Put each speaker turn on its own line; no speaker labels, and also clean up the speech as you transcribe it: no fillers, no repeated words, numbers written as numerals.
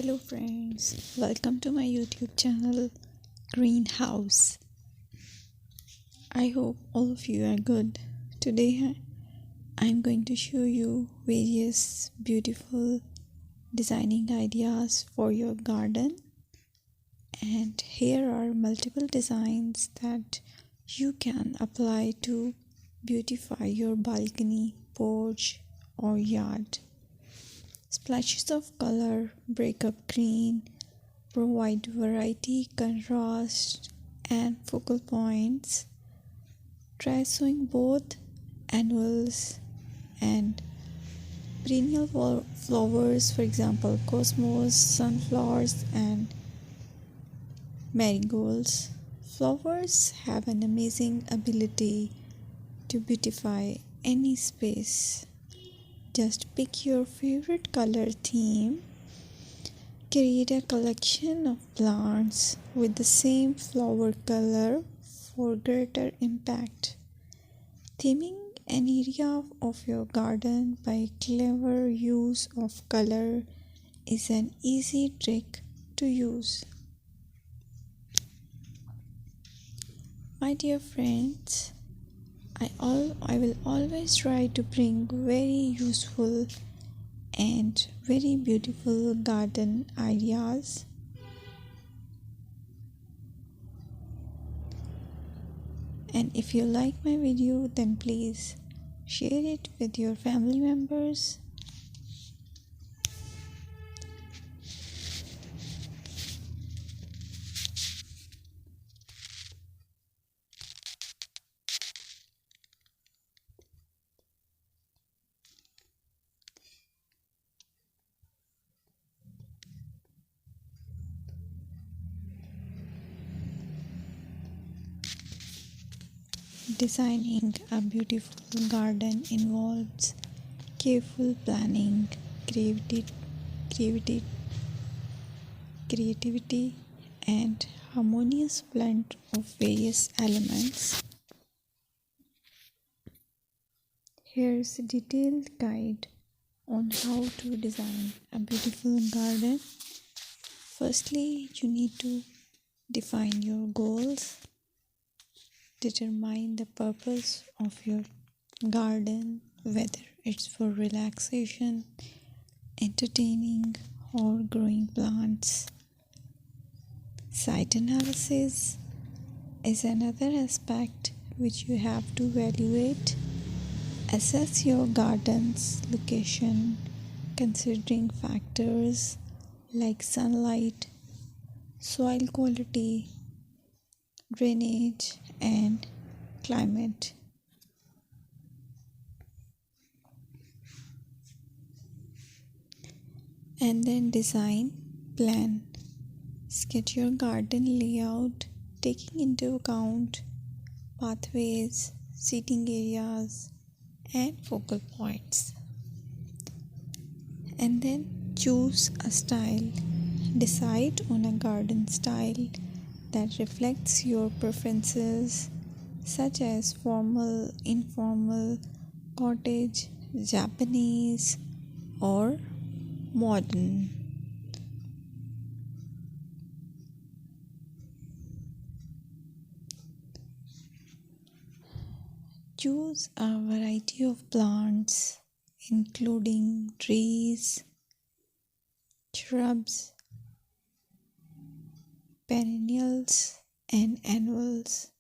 Hello friends, welcome to my YouTube channel Greenhouse. I hope all of you are good. Today I'm going to show you various beautiful designing ideas for your garden, and here are multiple designs that you can apply to beautify your balcony, porch or yard. Splashes of color break up green, provide variety, contrast, and focal points. Try sowing both annuals and perennial flowers, for example, cosmos, sunflowers, and marigolds. Flowers have an amazing ability to beautify any space. Just pick your favorite color theme. Create a collection of plants with the same flower color for greater impact. Theming an area of your garden by clever use of color is an easy trick to use. My dear friends, I will always try to bring very useful and very beautiful garden ideas. And if you like my video, then please share it with your family members. Designing a beautiful garden involves careful planning, creativity, creativity, and harmonious blend of various elements. Here's a detailed guide on how to design a beautiful garden. Firstly, you need to define your goals. Determine the purpose of your garden, whether it's for relaxation, entertaining, or growing plants. Site analysis is another aspect which you have to evaluate. Assess your garden's location, considering factors like sunlight, soil quality, drainage, and climate. And then design, plan. Sketch your garden layout, taking into account pathways, seating areas, and focal points. And then choose a style. Decide on a garden style that reflects your preferences, such as formal, informal, cottage, Japanese, or modern. Choose a variety of plants, including trees, shrubs, perennials, and annuals.